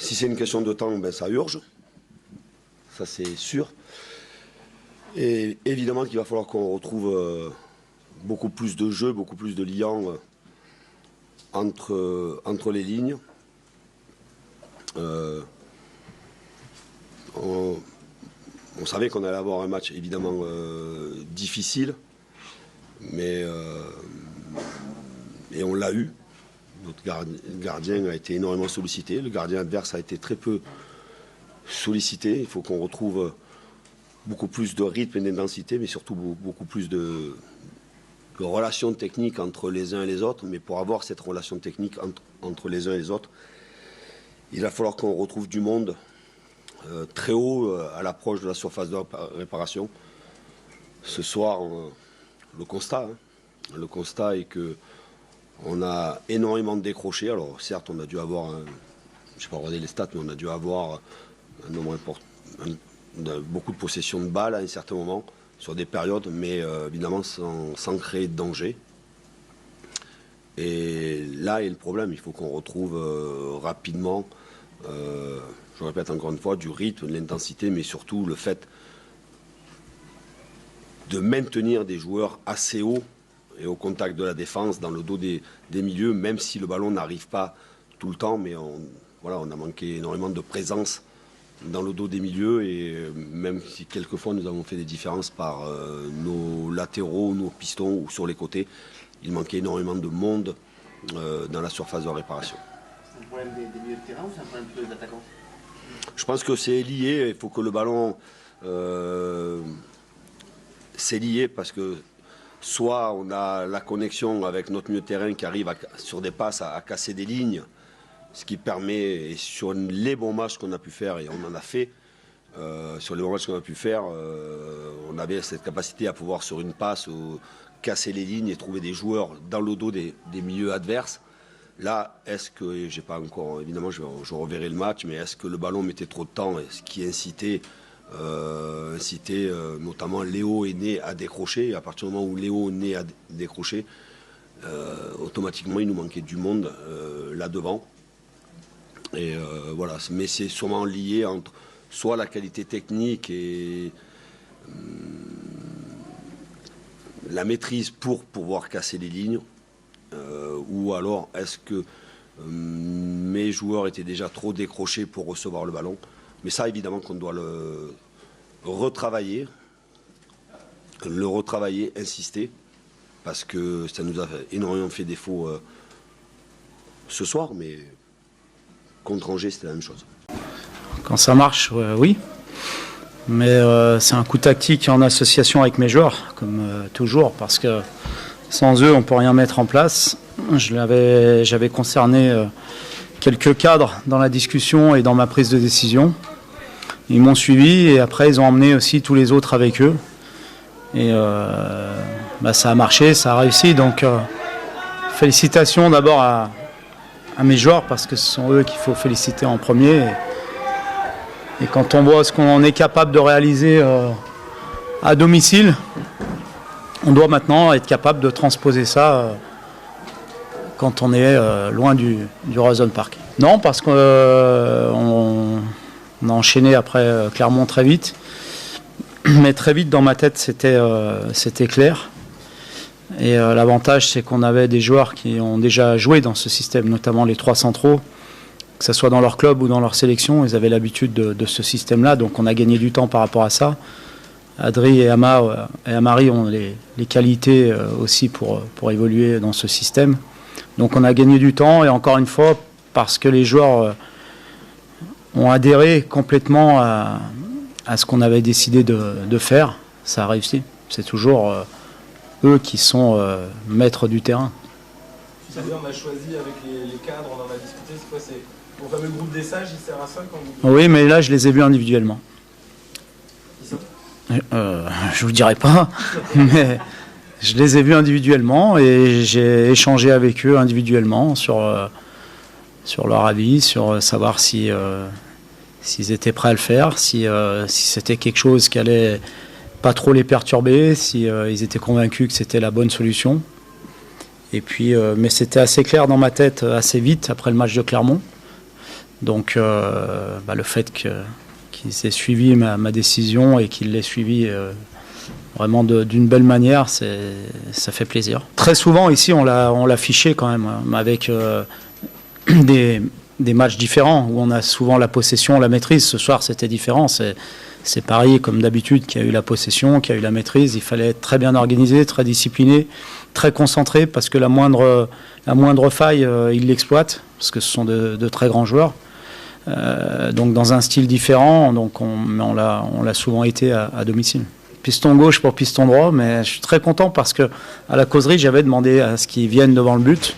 Si c'est une question de temps, ben, ça urge. Ça, c'est sûr. Et évidemment qu'il va falloir qu'on retrouve beaucoup plus de jeu, beaucoup plus de liens entre les lignes. On savait qu'on allait avoir un match évidemment difficile, mais et on l'a eu. Notre gardien a été énormément sollicité. Le gardien adverse a été très peu sollicité. Il faut qu'on retrouve beaucoup plus de rythme et d'intensité, mais surtout beaucoup plus de relations techniques entre les uns et les autres. Mais pour avoir cette relation technique entre les uns et les autres, il va falloir qu'on retrouve du monde très haut à l'approche de la surface de réparation. Ce soir, le constat est que on a énormément de décrochés. Alors certes, on a dû avoir, je ne sais pas regarder les stats, mais on a dû avoir un nombre important, beaucoup de possession de balles à un certain moment, sur des périodes, mais évidemment sans créer de danger. Et là est le problème, il faut qu'on retrouve rapidement, je répète encore une fois, du rythme, de l'intensité, mais surtout le fait de maintenir des joueurs assez hauts et au contact de la défense, dans le dos des milieux, même si le ballon n'arrive pas tout le temps, mais on a manqué énormément de présence dans le dos des milieux, et même si quelquefois nous avons fait des différences par nos latéraux, nos pistons ou sur les côtés, il manquait énormément de monde dans la surface de réparation. C'est un problème des milieux de terrain ou c'est un problème plutôt des attaquants? Je pense que c'est lié, il faut que le ballon... c'est lié parce que soit on a la connexion avec notre milieu de terrain qui arrive sur des passes à casser des lignes, ce qui permet, et sur les bons matchs qu'on a pu faire, et on en a fait, sur les bons matchs qu'on a pu faire, on avait cette capacité à pouvoir sur une passe casser les lignes et trouver des joueurs dans le dos des milieux adverses. Là, est-ce que, j'ai pas encore, évidemment je reverrai le match, mais est-ce que le ballon mettait trop de temps, ce qui incitait notamment Léo Aîné à décrocher. Et à partir du moment où Léo Aîné a décroché, automatiquement il nous manquait du monde là devant. Et voilà, mais c'est sûrement lié entre soit la qualité technique et la maîtrise pour pouvoir casser les lignes, ou alors est-ce que mes joueurs étaient déjà trop décrochés pour recevoir le ballon. Mais ça, évidemment, qu'on doit le retravailler, insister, parce que ça nous a énormément fait défaut ce soir, mais contre Angers, c'était la même chose. Quand ça marche, oui. Mais c'est un coup tactique en association avec mes joueurs, comme toujours, parce que sans eux, on ne peut rien mettre en place. J'avais concerné quelques cadres dans la discussion et dans ma prise de décision. Ils m'ont suivi et après ils ont emmené aussi tous les autres avec eux. Et ça a marché, ça a réussi. Donc félicitations d'abord à mes joueurs parce que ce sont eux qu'il faut féliciter en premier. Et quand on voit ce qu'on est capable de réaliser à domicile, on doit maintenant être capable de transposer ça quand on est loin du Horizon Park. Non, parce qu'on a enchaîné après Clermont très vite. Mais très vite, dans ma tête, c'était clair. Et l'avantage, c'est qu'on avait des joueurs qui ont déjà joué dans ce système, notamment les 3 centraux, que ce soit dans leur club ou dans leur sélection. Ils avaient l'habitude de ce système-là, donc on a gagné du temps par rapport à ça. Adri et Amari ont les qualités aussi pour évoluer dans ce système. Donc on a gagné du temps, et encore une fois, parce que les joueurs ont adhéré complètement à ce qu'on avait décidé de faire, ça a réussi. C'est toujours eux qui sont maîtres du terrain. Vous savez, on a choisi avec les cadres, on en a discuté, c'est quoi, c'est mon fameux groupe des sages, il sert à ça quand vous... Oui, mais là je les ai vus individuellement. Je vous dirai pas, mais je les ai vus individuellement et j'ai échangé avec eux individuellement sur leur avis, sur savoir s'ils étaient prêts à le faire, si c'était quelque chose qui allait pas trop les perturber, si ils étaient convaincus que c'était la bonne solution. Et puis, mais c'était assez clair dans ma tête assez vite après le match de Clermont. Donc le fait qu'ils aient suivi ma décision et qu'ils l'aient suivi vraiment d'une belle manière, ça fait plaisir. Très souvent ici on l'a fiché quand même, avec des matchs différents où on a souvent la possession, la maîtrise. Ce soir c'était différent, c'est Paris comme d'habitude qui a eu la possession, qui a eu la maîtrise. Il fallait être très bien organisé, très discipliné, très concentré, parce que la moindre faille, ils l'exploitent, parce que ce sont de très grands joueurs. Donc dans un style différent, donc on l'a souvent été à domicile. Piston gauche pour piston droit, mais je suis très content parce que à la causerie, j'avais demandé à ce qu'ils viennent devant le but.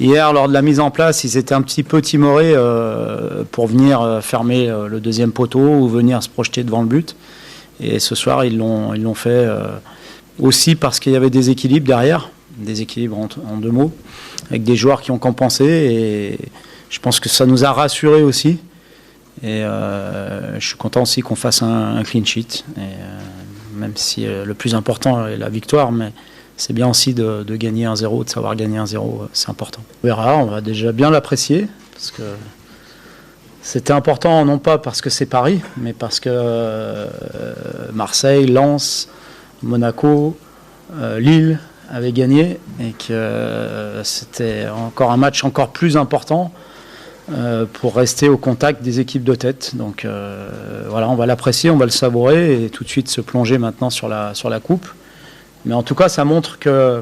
Hier, lors de la mise en place, ils étaient un petit peu timorés pour venir fermer le deuxième poteau ou venir se projeter devant le but. Et ce soir, ils l'ont fait aussi parce qu'il y avait des équilibres derrière, des équilibres en deux mots, avec des joueurs qui ont compensé. Et je pense que ça nous a rassurés aussi. Et je suis content aussi qu'on fasse un clean sheet. Et, même si le plus important est la victoire, mais c'est bien aussi de gagner 1-0, de savoir gagner 1-0, c'est important. On verra, on va déjà bien l'apprécier, parce que c'était important, non pas parce que c'est Paris, mais parce que Marseille, Lens, Monaco, Lille avaient gagné, et que c'était encore un match encore plus important pour rester au contact des équipes de tête. Donc voilà, on va l'apprécier, on va le savourer, et tout de suite se plonger maintenant sur la coupe. Mais en tout cas, ça montre que,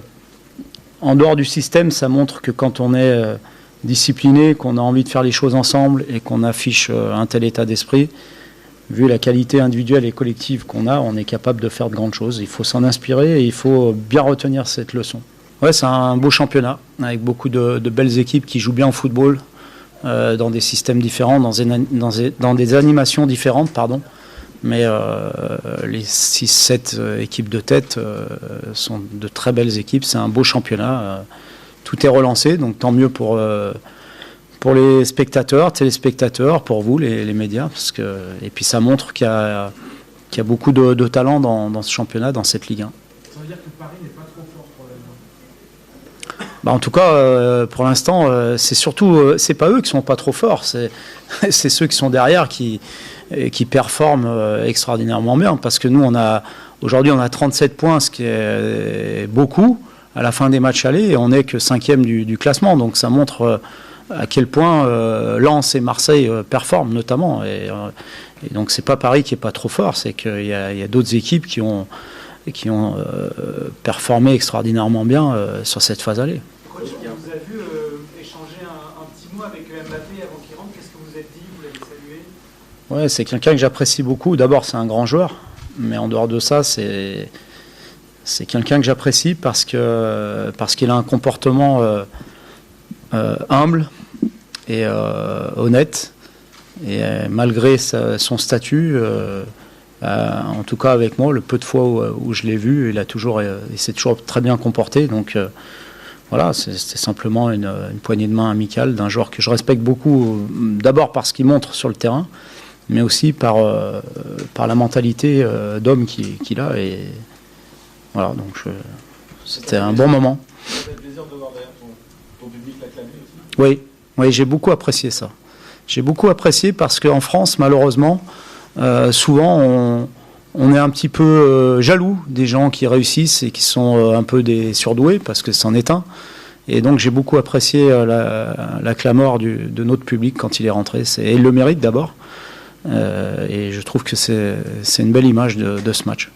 en dehors du système, ça montre que quand on est discipliné, qu'on a envie de faire les choses ensemble et qu'on affiche un tel état d'esprit, vu la qualité individuelle et collective qu'on a, on est capable de faire de grandes choses. Il faut s'en inspirer et il faut bien retenir cette leçon. Ouais, c'est un beau championnat, avec beaucoup de belles équipes qui jouent bien au football, dans des systèmes différents, dans des animations différentes, pardon. Mais les 6-7 équipes de tête sont de très belles équipes. C'est un beau championnat. Tout est relancé, donc tant mieux pour les spectateurs, téléspectateurs, pour vous, les médias. Et puis ça montre qu'il y a beaucoup de talent dans ce championnat, dans cette Ligue 1. Ça veut dire que Paris n'est pas trop fort pour l'avenir. En tout cas, pour l'instant, c'est pas eux qui sont pas trop forts. C'est ceux qui sont derrière qui performent extraordinairement bien, parce que nous aujourd'hui on a 37 points, ce qui est beaucoup à la fin des matchs allés, et on n'est que 5e du classement, donc ça montre à quel point Lens et Marseille performent notamment, et donc c'est pas Paris qui est pas trop fort, c'est qu'il y a d'autres équipes qui ont performé extraordinairement bien sur cette phase allée. Coach, on vous a vu échanger un petit mot avec Mbappé avant qu'il rentre. Qu'est-ce que vous êtes dit? Vous l'avez salué? Ouais, c'est quelqu'un que j'apprécie beaucoup. D'abord, c'est un grand joueur, mais en dehors de ça, c'est quelqu'un que j'apprécie parce qu'il a un comportement humble et honnête. Et malgré son statut, en tout cas avec moi, le peu de fois où je l'ai vu, il s'est toujours très bien comporté. Donc voilà, c'était simplement une poignée de main amicale d'un joueur que je respecte beaucoup, d'abord parce qu'il montre sur le terrain, mais aussi par la mentalité d'homme qu'il a. Et voilà, donc c'était un bon moment. Ça fait plaisir de voir d'ailleurs ton public l'acclamer aussi. Oui, j'ai beaucoup apprécié ça. J'ai beaucoup apprécié parce qu'en France, malheureusement, souvent on est un petit peu jaloux des gens qui réussissent et qui sont un peu des surdoués, parce que c'en est un. Et donc j'ai beaucoup apprécié la clameur de notre public quand il est rentré. Et il le mérite d'abord. Et je trouve que c'est une belle image de ce match.